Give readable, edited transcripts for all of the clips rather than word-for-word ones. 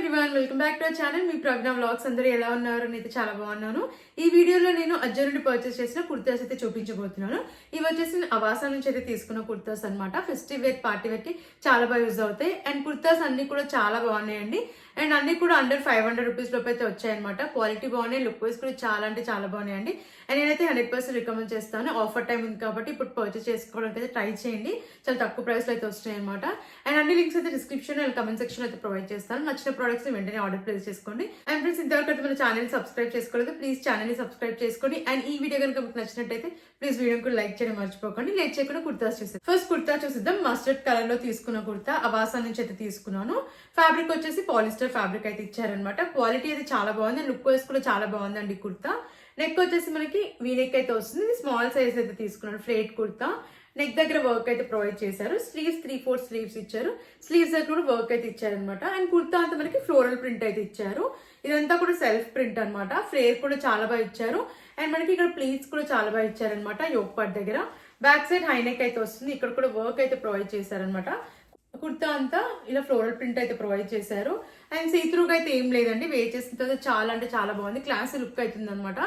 Everyone, welcome back to our channel. మీ programme vlogs అందరూ ఎలా ఉన్నారు? నేనైతే చాలా బాగున్నాను. ఈ వీడియోలో నేను అజ్జో నుండి పర్చేస్ చేసిన కుర్తాస్ అయితే చూపించబోతున్నాను. ఇవి వచ్చేసి అవాసా నుంచి అయితే తీసుకున్న కుర్తాస్ అనమాట. ఫెస్టివ్ వేర్, పార్టీ వేర్ కి చాలా బాగా యూజ్ అవుతాయి. అండ్ కుర్తాస్ అన్ని కూడా చాలా బాగున్నాయండి. అండ్ అన్ని కూడా అండర్ 500 రూపీస్ లోపు అయితే వచ్చాయన్నమాట. క్వాలిటీ బాగున్నాయి, లుక్ వైజ్ కూడా చాలా అంటే చాలా బాగున్నాయండి. అండ్ నేనైతే 100% రికమెండ్ చేస్తాను. ఆఫర్ టైం ఉంది కాబట్టి ఇప్పుడు పర్చేస్ చేసుకోవడానికి అయితే ట్రై చేయండి. చాలా తక్కువ ప్రైస్ లో అయితే వస్తున్నాయి అనమాట. అండ్ అన్ని లింక్స్ అయితే డిస్క్రిప్షన్ అండ్ కమెంట్ సెక్షన్ అయితే ప్రొవైడ్ చేస్తాను. నచ్చిన ప్రొడక్ట్స్ వెంటనే ఆర్డర్ ప్లేస్ చేసుకోండి. అండ్ ఫ్రెండ్స్, ఇంతవరకు మన ఛానల్ సబ్స్క్రైబ్ చేసుకోలేదు, ప్లీజ్ ఛానల్ ని సబ్స్క్రైబ్ చేసుకోండి. అండ్ ఈ వీడియో కనుక మీకు నచ్చినట్టయితే ప్లీజ్ వీడియోకి లైక్ చేయడం మర్చిపోకండి. లేట్ చేయకుండా కుర్తాస్ చూసేది. ఫస్ట్ కుర్తా చూసిద్దాం. మస్టర్డ్ కలర్ లో తీసుకున్న కుర్తా అవాసా నుంచి అయితే తీసుకున్నాను. ఫ్యాబ్రిక్ వచ్చేసి పాలిస్టర్ ఫ్యాబ్రిక్ అయితే ఇచ్చారనమాట. క్వాలిటీ అయితే చాలా బాగుంది, లుక్ వైజ్ కూడా చాలా బాగుందండి కుర్తా. నెక్ వచ్చేసి మనకి వీ నెక్ అయితే వస్తుంది. ఇది స్మాల్ సైజ్ అయితే తీసుకున్నాను. ఫ్లేట్ కుర్తా. నెక్ దగ్గర వర్క్ అయితే ప్రొవైడ్ చేశారు. స్లీవ్స్ 3/4 స్లీవ్స్ ఇచ్చారు. స్లీవ్స్ దగ్గర కూడా వర్క్ అయితే ఇచ్చారనమాట. అండ్ కుర్తా అంతా మనకి ఫ్లోరల్ ప్రింట్ అయితే ఇచ్చారు. ఇదంతా కూడా సెల్ఫ్ ప్రింట్ అనమాట. ఫ్లేర్ కూడా చాలా బాగా ఇచ్చారు. అండ్ మనకి ఇక్కడ ప్లీట్స్ కూడా చాలా బాగా ఇచ్చారనమాట. యోక్ పార్ట్ దగ్గర బ్యాక్ సైడ్ హై నెక్ అయితే వస్తుంది. ఇక్కడ కూడా వర్క్ అయితే ప్రొవైడ్ చేశారనమాట. కుర్తా అంతా ఇలా ఫ్లోరల్ ప్రింట్ అయితే ప్రొవైడ్ చేశారు. అండ్ సీత్రూగా అయితే ఏం లేదండి. వేర్ చేసిన తర్వాత చాలా అంటే చాలా బాగుంది. క్లాస్ లుక్ అవుతుంది అనమాట.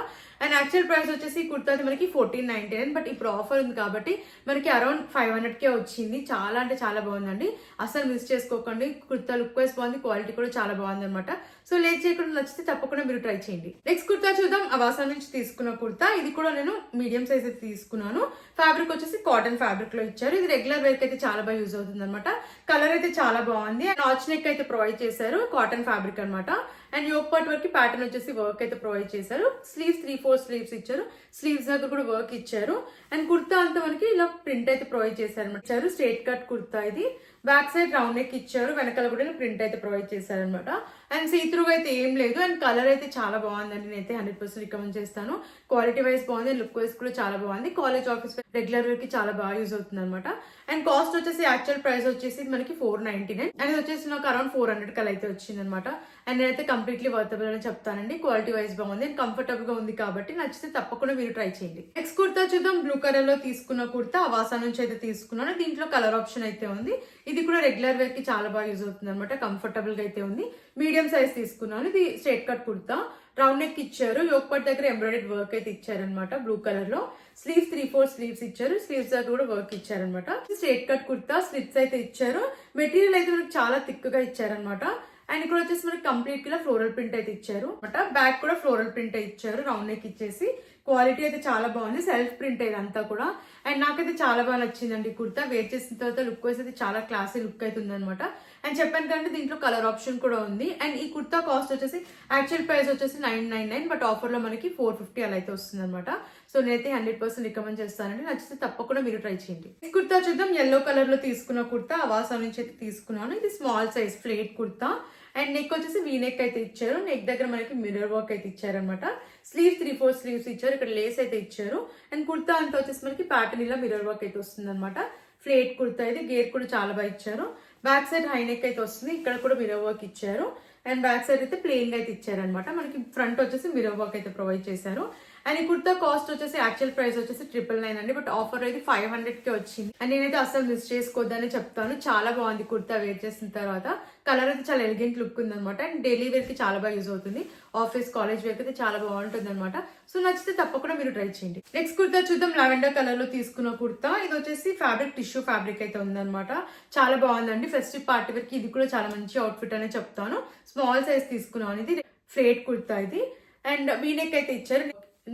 అండ్ యాక్చువల్ ప్రైస్ వచ్చేసి కుర్తా మనకి 1499. బట్ ఇప్పుడు ఆఫర్ ఉంది కాబట్టి మనకి అరౌండ్ 500కే వచ్చింది. చాలా అంటే చాలా బాగుందండి. అసలు మిస్ చేసుకోకండి. కుర్తా లుక్ వైజ్ బాగుంది, క్వాలిటీ కూడా చాలా బాగుంది అనమాట. సో లేట్ చేయకుండా నచ్చితే తప్పకుండా మీరు ట్రై చేయండి. నెక్స్ట్ కుర్తా చూద్దాం. అవాసా నుంచి తీసుకున్న కుర్తా. ఇది కూడా నేను మీడియం సైజ్ అయితే తీసుకున్నాను. ఫ్యాబ్రిక్ వచ్చేసి కాటన్ ఫ్యాబ్రిక్ లో ఇచ్చారు. ఇది రెగ్యులర్ వేర్ అయితే చాలా బాగా యూజ్ అవుతుంది అనమాట. కలర్ అయితే చాలా బాగుంది. అండ్ నాచ్ నెక్ అయితే ప్రొవైడ్ చేశారు. కాటన్ ఫ్యాబ్రిక్ అనమాట. అండ్ యోక్ పార్ట్ వరకు ప్యాటర్న్ వచ్చేసి వర్క్ అయితే ప్రొవైడ్ చేశారు. స్లీవ్స్ 3/4 స్లీవ్స్ ఇచ్చారు. స్లీవ్స్ దగ్గర కూడా వర్క్ ఇచ్చారు. అండ్ కుర్తా అంతా మనకి ఇలా ప్రింట్ అయితే ప్రొవైడ్ చేశారు అనమాట. స్ట్రేట్ కట్ కుర్తా ఇది. బ్యాక్ సైడ్ రౌండ్ నెక్ ఇచ్చారు. వెనకాల కూడా ప్రింట్ అయితే ప్రొవైడ్ చేశారనమాట. అండ్ సీత్రూగా అయితే ఏం లేదు. అండ్ కలర్ అయితే చాలా బాగుందండి. నేనైతే 100% రికమెండ్ చేస్తాను. క్వాలిటీ వైజ్ బాగుంది, లుక్ వైజ్ కూడా చాలా బాగుంది. కాలేజ్ ఆఫీస్ రెగ్యులర్ వేర్ కి చాలా బాగా యూజ్ అవుతుంది అనమాట. అండ్ కాస్ట్ వచ్చేసి యాక్చువల్ ప్రైస్ వచ్చేసి మనకి 499. అండ్ ఇది వచ్చేసి నాకు అరౌండ్ 400 కల్ అయితే వచ్చింది అనమాట. అండ్ నేనైతే కంప్లీట్లీ వర్తబుల్ అని చెప్తానండి. క్వాలిటీ వైజ్ బాగుంది అండ్ కంఫర్టబుల్ గా ఉంది కాబట్టి నచ్చితే తప్పకుండా మీరు ట్రై చేయండి. నెక్స్ట్ కుర్తా చూద్దాం. బ్లూ కలర్ లో తీసుకున్న కుర్తా అవాసా నుంచి అయితే తీసుకున్నాను. దీంట్లో కలర్ ఆప్షన్ అయితే ఉంది. ఇది కూడా రెగ్యులర్ వేర్ కి చాలా బాగా యూజ్ అవుతుంది అనమాట. కంఫర్టబుల్ గా అయితే ఉంది. మీడియం సైజ్ తీసుకున్నాను. ఇది straight cut kurta. Round neck ఇచ్చారు. యోక్ పార్ట్ దగ్గర ఎంబ్రాయిడెడ్ వర్క్ అయితే ఇచ్చారనమాట. బ్లూ కలర్ లో స్లీవ్స్ 3/4 స్లీవ్స్ ఇచ్చారు. స్లీవ్స్ దగ్గర కూడా వర్క్ ఇచ్చారనమాట. Straight cut kurta. స్లిట్స్ అయితే ఇచ్చారు. మెటీరియల్ అయితే మనకి చాలా థిక్ గా ఇచ్చారనమాట. అండ్ ఇక్కడ వచ్చేసి మనకి కంప్లీట్ గా ఫ్లోరల్ ప్రింట్ అయితే ఇచ్చారు అనమాట. బ్యాక్ కూడా ఫ్లోరల్ ప్రింట్ ఇచ్చారు. రౌండ్ నెక్ ఇచ్చేసి క్వాలిటీ అయితే చాలా బాగుంది. సెల్ఫ్ ప్రింట్ ఇదంతా కూడా. అండ్ నాకైతే చాలా బాగా నచ్చిందండి కుర్తా. వేర్ చేసిన తర్వాత లుక్ వైజ్ అయితే చాలా క్లాసీ లుక్ అయితే ఉంది అనమాట. అండ్ చెప్పాను కంటే దీంట్లో కలర్ ఆప్షన్ కూడా ఉంది. అండ్ ఈ కుర్తా కాస్ట్ వచ్చేసి యాక్చువల్ ప్రైస్ వచ్చేసి 999. బట్ ఆఫర్ లో మనకి 450 అలా అయితే వస్తుంది అనమాట. సో నేనైతే 100% రికమెండ్ చేస్తానండి. నచ్చితే తప్పకుండా మీరు ట్రై చేయండి. ఈ కుర్తా చూద్దాం. ఎల్లో కలర్ లో తీసుకున్న కుర్తా అవాసా నుంచి అయితే తీసుకున్నాను. ఇది స్మాల్ సైజ్ ఫ్లేట్ కుర్తా. అండ్ నెక్ వచ్చేసి వీ నెక్ అయితే ఇచ్చారు. నెక్ దగ్గర మనకి మిర్రర్ వర్క్ అయితే ఇచ్చారనమాట. స్లీవ్స్ 3/4 స్లీవ్స్ ఇచ్చారు. ఇక్కడ లేస్ అయితే ఇచ్చారు. అండ్ కుర్తా అంతా వచ్చేసి మనకి ప్యాటర్న్ ఇలా మిర్రర్ వర్క్ అయితే వస్తుంది అనమాట. ఫ్లేట్ కుర్తా ఇది. గేర్ కూడా చాలా బాగా ఇచ్చారు. బ్యాక్ సైడ్ హై నెక్ అయితే వస్తుంది. ఇక్కడ కూడా మిర్రర్ వర్క్ ఇచ్చారు. అండ్ బ్యాక్ సైడ్ అయితే ప్లెయిన్ గా అయితే ఇచ్చారనమాట. మనకి ఫ్రంట్ వచ్చేసి మిర్రర్ వర్క్ అయితే ప్రొవైడ్ చేశారు. అండ్ ఈ కుర్తా కాస్ట్ వచ్చేసి యాక్చువల్ ప్రైస్ వచ్చేసి 999 అండి. బట్ ఆఫర్ అయితే 500కే వచ్చింది. అండ్ నేనైతే అసలు మిస్ చేసుకోవద్దని చెప్తాను. చాలా బాగుంది కుర్తా వేర్ చేసిన తర్వాత. కలర్ అయితే చాలా ఎలిగెంట్ లుక్ ఉంది అనమాట. అండ్ డైలీ వేర్ కి చాలా బాగా యూజ్ అవుతుంది. ఆఫీస్, కాలేజ్ వేర్ కి అయితే చాలా బాగుంటుంది అనమాట. సో నచ్చితే తప్పకుండా మీరు ట్రై చేయండి. నెక్స్ట్ కుర్తా చూద్దాం. లావెండర్ కలర్ లో తీసుకున్న కుర్తా. ఇది వచ్చేసి ఫ్యాబ్రిక్ టిష్యూ ఫ్యాబ్రిక్ అయితే ఉందన్నమాట. చాలా బాగుందండి. ఫెస్టివ్ పార్టీ వేర్ కి ఇది కూడా చాలా మంచి అవుట్ఫిట్ అనే చెప్తాను. స్మాల్ సైజ్ తీసుకున్నాను. ఇది ఫ్లేట్ కుర్తా ఇది. అండ్ వీ నెక్ అయితే ఇచ్చారు.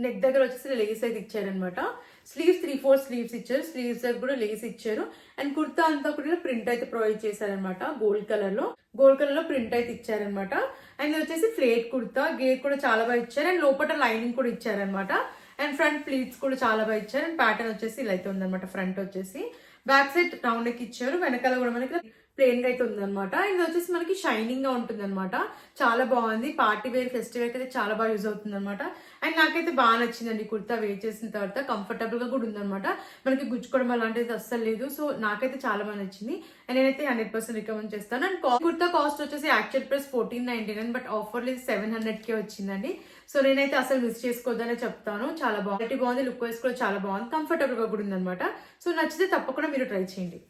నెక్ దగ్గర వచ్చేసి లేస్ అయితే ఇచ్చారనమాట. స్లీవ్స్ 3/4 స్లీవ్స్ ఇచ్చారు. స్లీవ్స్ దగ్గర కూడా లేస్ ఇచ్చారు. అండ్ కుర్తా అంతా కూడా ప్రింట్ అయితే ప్రొవైడ్ చేశారనమాట. గోల్డ్ కలర్ లో ప్రింట్ అయితే ఇచ్చారనమాట. అండ్ వచ్చేసి ఫ్లేట్ కుర్తా. గేర్ కూడా చాలా బాగా ఇచ్చారు. అండ్ లోపల లైనింగ్ కూడా ఇచ్చారనమాట. అండ్ ఫ్రంట్ ప్లీట్స్ కూడా చాలా బాగా ఇచ్చారు. అండ్ ప్యాటర్న్ వచ్చేసి ఇలా అయితే ఉందన్నమాట. ఫ్రంట్ వచ్చేసి బ్యాక్ సైడ్ రౌండ్ నెక్ ఇచ్చారు. వెనకాల కూడా మనకి ప్లెయిన్ గా అయితే ఉందన్నమాట. ఇది వచ్చేసి మనకి షైనింగ్ గా ఉంటుంది అనమాట. చాలా బాగుంది. పార్టీ వేర్, ఫెస్టివల్ అయితే చాలా బాగా యూజ్ అవుతుంది అనమాట. అండ్ నాకైతే బాగా నచ్చిందండి కుర్తా. వేర్ చేసిన తర్వాత కంఫర్టబుల్ గా కూడా ఉందన్నమాట. మనకి గుచ్చుకోవడం అలాంటిది అస్సలు లేదు. సో నాకైతే చాలా బాగా నచ్చింది. అండ్ నేనైతే 100% రికమెండ్ చేస్తాను. అండ్ కుర్తా కాస్ట్ వచ్చేసి యాక్చువల్ ప్రైస్ 1499. బట్ ఆఫర్ లేదు 700కే వచ్చిందండి. సో నేనైతే అసలు మిస్ చేసుకోవద్దనే చెప్తాను. చాలా బాగుంది, లుక్ వైజ్ కూడా చాలా బాగుంది, కంఫర్టబుల్ గా కూడా ఉందన్నమాట. సో నచ్చితే తప్పకుండా మీరు ట్రై చేయండి.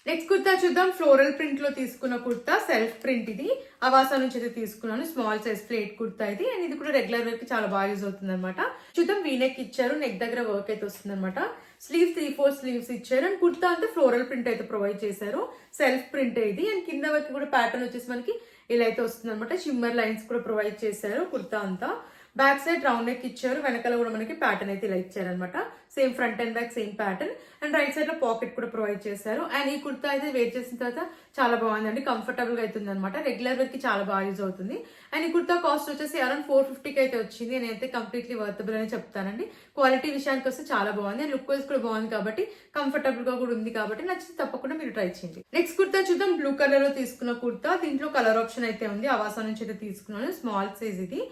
నెక్స్ట్ కుర్తా చూద్దాం. ఫ్లోరల్ ప్రింట్ లో తీసుకున్న కుర్తా, సెల్ఫ్ ప్రింట్ ఇది. అవాసా నుంచి అయితే తీసుకున్నాను. స్మాల్ సైజ్ ప్లేట్ కుర్తా ఇది. అండ్ ఇది కూడా రెగ్యులర్ వేర్ కి చాలా బాగా యూజ్ అవుతుంది అనమాట. చూద్దాం, వీనెక్ ఇచ్చారు, నెక్ దగ్గర వర్క్ అయితే వస్తుంది అనమాట. స్లీవ్స్ 3/4 స్లీవ్స్ ఇచ్చారు. అండ్ కుర్తా అంతా ఫ్లోరల్ ప్రింట్ అయితే ప్రొవైడ్ చేశారు. సెల్ఫ్ ప్రింట్ ఇది. అండ్ కింద వరకు కూడా ప్యాటర్న్ వచ్చేసి మనకి ఇలా అయితే వస్తుంది అనమాట. షిమ్మర్ లైన్స్ కూడా ప్రొవైడ్ చేశారు కుర్తా అంతా. బ్యాక్ సైడ్ రౌండ్ నెక్ ఇచ్చారు. వెనకాల కూడా మనకి ప్యాటర్న్ అయితే ఇలా ఇచ్చారనమాట. Same front and back same pattern. And right side లో పాకెట్ కూడా ప్రొవైడ్ చేశారు. అండ్ ఈ కుర్తా అయితే వేర్ చేసిన తర్వాత చాలా బాగుందండి. కంఫర్టబుల్ గా అవుతుంది అనమాట. రెగ్యులర్ వేర్ కి చాలా బాగా యూజ్ అవుతుంది. అండ్ ఈ కుర్తా కాస్ట్ వచ్చేసి అరౌండ్ 450కి అయితే వచ్చింది. నేనైతే కంప్లీట్లీ వర్తబుల్ అని చెప్తానండి. క్వాలిటీ విషయానికి వస్తే చాలా బాగుంది. అండ్ లుక్ వైజ్ కూడా బాగుంది కాబట్టి, కంఫర్టబుల్ గా కూడా ఉంది కాబట్టి నచ్చితే తప్పకుండా మీరు ట్రై చేయండి. నెక్స్ట్ కుర్తా చూద్దాం. బ్లూ కలర్ లో తీసుకున్న కుర్తా. దీంట్లో కలర్ ఆప్షన్ అయితే ఉంది. అవాసా నుంచి అయితే తీసుకున్నాను. స్మాల్ సైజ్ ఇది.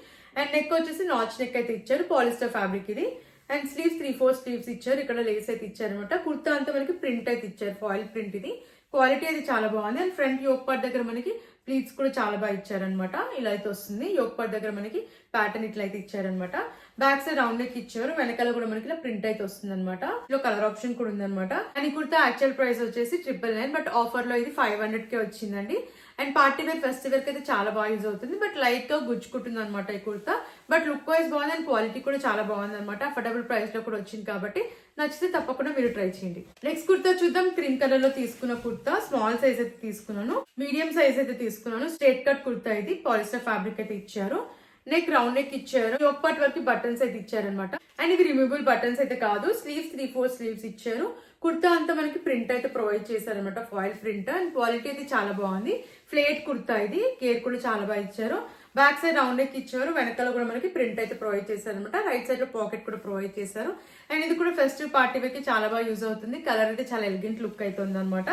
అండ్ నెక్ వచ్చేసి నాచ్ నెక్ అయితే ఇచ్చారు. పాలిస్టర్ ఫ్యాబ్రిక్ ఇది. అండ్ స్లీవ్స్ 3/4 స్లీవ్స్ ఇచ్చారు. ఇక్కడ లేస్ అయితే ఇచ్చారు అనమాట. కుర్తా అంతా మనకి ప్రింట్ అయితే ఇచ్చారు. ఫాయిల్ ప్రింట్ ఇది. క్వాలిటీ అయితే చాలా బాగుంది. అండ్ ఫ్రంట్ యోక్ పార్ట్ దగ్గర మనకి ప్లీట్స్ కూడా చాలా బాగా ఇచ్చారనమాట. ఇలా అయితే వస్తుంది. యోక్ పార్ట్ దగ్గర మనకి ప్యాటర్న్ ఇట్లా అయితే ఇచ్చారనమాట. బ్యాక్ సైడ్ రౌండ్ నెక్ ఇచ్చారు. వెనకాల కూడా మనకి ఇలా ప్రింట్ అయితే వస్తుంది అనమాట. ఇలా కలర్ ఆప్షన్ కూడా ఉందన్నమాట. అండ్ ఈ కుర్తా యాక్చువల్ ప్రైస్ వచ్చేసి 999, బట్ ఆఫర్ లో ఇది 500కే వచ్చిందండి. అండ్ పార్టీ వేర్, ఫెస్టివల్ కి అయితే చాలా బాగా యూజ్ అవుతుంది. బట్ లైట్ గా గుచ్చుకుంటుంది అనమాట ఈ కుర్తా. బట్ లుక్ వైజ్ బాగుంది. అండ్ క్వాలిటీ కూడా చాలా బాగుంది అనమాట. అఫోర్డబుల్ ప్రైస్ లో కూడా వచ్చింది కాబట్టి నచ్చితే తప్పకుండా మీరు ట్రై చేయండి. నెక్స్ట్ కుర్తా చూద్దాం. క్రీమ్ కలర్ లో తీసుకున్న కుర్తా. స్మాల్ సైజ్ అయితే తీసుకున్నాను. మీడియం సైజ్ అయితే తీసుకున్నాను. స్ట్రేట్ కట్ కుర్తా ఇది. పాలిస్టర్ ఫ్యాబ్రిక్ అయితే ఇచ్చారు. నెక్ రౌండ్ నెక్ ఇచ్చారు. యోక్ పార్ట్ వరకు బటన్స్ అయితే ఇచ్చారనమాట. అండ్ ఇవి రిమూవబుల్ బటన్స్ అయితే కాదు. స్లీవ్స్ 3/4 స్లీవ్స్ ఇచ్చారు. కుర్తా అంతా మనకి ప్రింట్ అయితే ప్రొవైడ్ చేశారనమాట. Foil print. అండ్ క్వాలిటీ అయితే చాలా బాగుంది. ఫ్లేట్ కుర్తా ఇది. కేర్ కూడా చాలా బాగా ఇచ్చారు. బ్యాక్ సైడ్ రౌండ్ నెక్ ఇచ్చారు. వెనకాల కూడా మనకి ప్రింట్ అయితే ప్రొవైడ్ చేశారనమాట. రైట్ సైడ్ లో పాకెట్ కూడా ప్రొవైడ్ చేశారు. అండ్ ఇది కూడా ఫెస్టివ్ పార్టీ వేర్ కి చాలా బాగా యూజ్ అవుతుంది. కలర్ అయితే చాలా ఎలిగెంట్ లుక్ అయితే ఉందన్నమాట.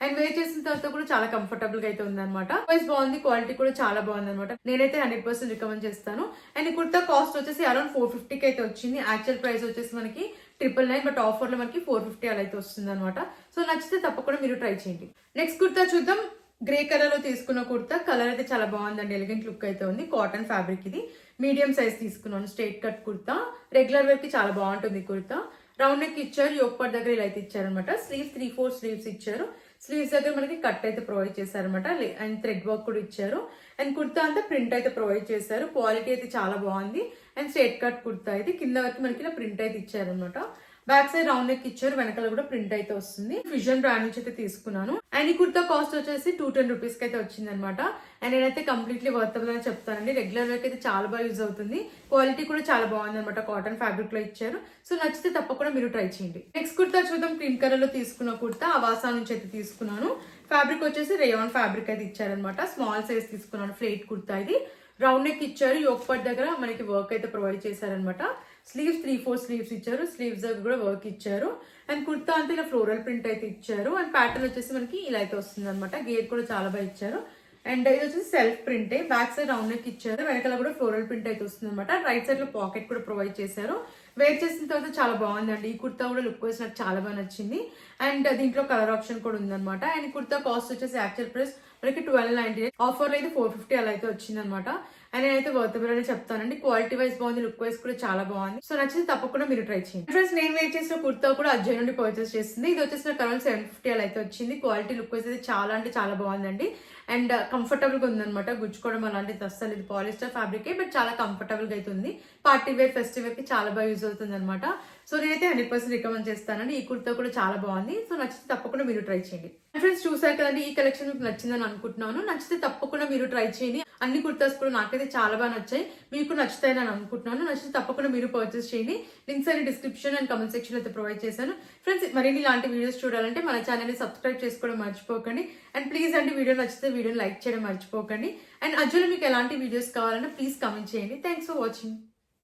అండ్ వేర్ చేసిన తర్వాత కూడా చాలా కంఫర్టబుల్ గా అయితే ఉందన్నమాట. వైస్ బాగుంది. క్వాలిటీ కూడా చాలా బాగుంది అనమాట. నేనైతే 100% రికమెండ్ చేస్తాను. అండ్ ఈ కుర్తా కాస్ట్ వచ్చేసి అరౌండ్ 450కి అయితే వచ్చింది. యాక్చువల్ ప్రైస్ వచ్చేసి మనకి 999, బట్ ఆఫర్ లో మనకి 450 అలా అయితే వస్తుంది అనమాట. సో నచ్చితే తప్పకుండా మీరు ట్రై చేయండి. నెక్స్ట్ కుర్తా చూద్దాం. గ్రే కలర్ లో తీసుకున్న కుర్తా. కలర్ అయితే చాలా బాగుందండి. ఎలిగెంట్ లుక్ అయితే ఉంది. కాటన్ ఫ్యాబ్రిక్ ఇది. మీడియం సైజ్ తీసుకున్నాను. Straight cut kurta. Regular wear కి చాలా బాగుంటుంది కుర్తా. రౌండ్ నెక్ ఇచ్చారు. యోక్ పార్ట్ దగ్గర ఇలా అయితే ఇచ్చారనమాట. స్లీవ్స్ 3/4 స్లీవ్స్ ఇచ్చారు. స్లీవ్స్ దగ్గర మనకి కట్ అయితే ప్రొవైడ్ చేశారనమాట. అండ్ థ్రెడ్ వర్క్ కూడా ఇచ్చారు. అండ్ కుర్తా అంతా ప్రింట్ అయితే ప్రొవైడ్ చేశారు. క్వాలిటీ అయితే చాలా బాగుంది. అండ్ స్ట్రైట్ కట్ కుర్తా అయితే కింద వరకు మనకి ఇలా ప్రింట్ అయితే ఇచ్చారనమాట. బ్యాక్ సైడ్ రౌండ్ నెక్ ఇచ్చారు. వెనకాల కూడా ప్రింట్ అయితే వస్తుంది. విజన్ బ్రాండ్ నుంచి అయితే తీసుకున్నాను. అండ్ ఈ కుర్తా కాస్ట్ వచ్చేసి 210 రూపీస్ కి అయితే వచ్చింది అనమాట. అండ్ నేనైతే కంప్లీట్లీ వర్తబుల్ అని చెప్తానండి. రెగ్యులర్ వేర్ అయితే చాలా బాగా యూజ్ అవుతుంది. క్వాలిటీ కూడా చాలా బాగుంది అనమాట. కాటన్ ఫ్యాబ్రిక్ లో ఇచ్చారు. సో నచ్చితే తప్పకుండా మీరు ట్రై చేయండి. నెక్స్ట్ కుర్తా చూద్దాం. క్రీమ్ కలర్ లో తీసుకున్న కుర్తా. అవాసా నుంచి అయితే తీసుకున్నాను. ఫ్యాబ్రిక్ వచ్చేసి రేయాన్ ఫ్యాబ్రిక్ అయితే ఇచ్చారనమాట. స్మాల్ సైజ్ తీసుకున్నాను. ఫ్లేట్ కుర్తా ఇది. రౌండ్ నెక్ ఇచ్చారు. యోక్ పార్ట్ దగ్గర మనకి వర్క్ అయితే ప్రొవైడ్ చేశారనమాట. స్లీవ్స్ 3/4 స్లీవ్స్ ఇచ్చారు. స్లీవ్స్ దగ్గర కూడా వర్క్ ఇచ్చారు. అండ్ కుర్తా అంతా ఇలా ఫ్లోరల్ ప్రింట్ అయితే ఇచ్చారు. అండ్ ప్యాటర్న్ వచ్చేసి మనకి ఇలా అయితే వస్తుంది అనమాట. గేర్ కూడా చాలా బాగా ఇచ్చారు. అండ్ ఇది వచ్చేసి సెల్ఫ్ ప్రింటే. బ్యాక్ సైడ్ రౌండ్ నెక్ ఇచ్చారు. వెనకాల కూడా ఫ్లోరల్ ప్రింట్ అయితే వస్తుంది అనమాట. రైట్ సైడ్ లో పాకెట్ కూడా ప్రొవైడ్ చేశారు. వేర్ చేసిన తర్వాత చాలా బాగుందండి. ఈ కుర్తా కూడా లుక్ వైజ్ నాకు చాలా బాగా నచ్చింది. అండ్ దీంట్లో కలర్ ఆప్షన్ కూడా ఉందన్నమాట. అండ్ కుర్తా కాస్ట్ వచ్చేసి యాక్చువల్ ప్రైస్ మనకి 1299. ఆఫర్ లో అయితే 450 అలా అయితే వచ్చింది అనమాట. అండ్ నేనైతే వర్తబుల్ అని చెప్తానండి. క్వాలిటీ వైజ్ బాగుంది. లుక్ వైజ్ కూడా చాలా బాగుంది. సో నచ్చితే తప్పకుండా మీరు ట్రై చేయండి. ఫ్రెండ్స్, నేను వెయిట్ చేసిన కుర్తా కూడా అజయ్ నుండి పర్చేస్ చేస్తుంది. ఇది వచ్చేసి నాకు అరౌండ్ 750 అలా అయితే వచ్చింది. క్వాలిటీ లుక్ వైజ్ అయితే చాలా అంటే చాలా బాగుందండి. అండ్ కంఫర్టబుల్ గా ఉందన్నమాట. గుచ్చుకోవడం అలాంటిది అస్సలు. ఇది పాలిస్టర్ ఫ్యాబ్రికే, బట్ చాలా కంఫర్టబుల్ గా అయితే ఉంది. పార్టీ వేర్, ఫెస్టివ్ వేర్ కి చాలా బాగా యూజ్ అవుతుంది అనమాట. సో నేనైతే 100% రికమెండ్ చేస్తానండి. ఈ కుర్తా కూడా చాలా బాగుంది. సో నచ్చితే తప్పకుండా మీరు ట్రై చేయండి. ఫ్రెండ్స్, చూసారు కదండి, ఈ కలెక్షన్ మీకు నచ్చిందని అనుకుంటున్నాను. నచ్చితే తప్పకుండా మీరు ట్రై చేయండి. అన్ని కుర్తాస్ కూడా నాకైతే చాలా బాగా నచ్చాయి. మీకు నచ్చుతాయని నేను అనుకుంటున్నాను. నచ్చితే తప్పకుండా మీరు పర్చేస్ చేయండి. లింక్స్ అన్ని డిస్క్రిప్షన్ అండ్ కమెంట్ సెక్షన్ అయితే ప్రొవైడ్ చేశాను. ఫ్రెండ్స్, మరిన్ని ఇలాంటి వీడియోస్ చూడాలంటే మన ఛానల్ ని సబ్స్క్రైబ్ చేసుకోవడం మర్చిపోకండి. అండ్ ప్లీజ్ అండి, వీడియో నచ్చితే వీడియోని లైక్ చేయడం మర్చిపోకండి. అండ్ అజ్జులో మీకు ఎలాంటి వీడియోస్ కావాలన్నా ప్లీజ్ కమెంట్ చేయండి. Thanks for watching.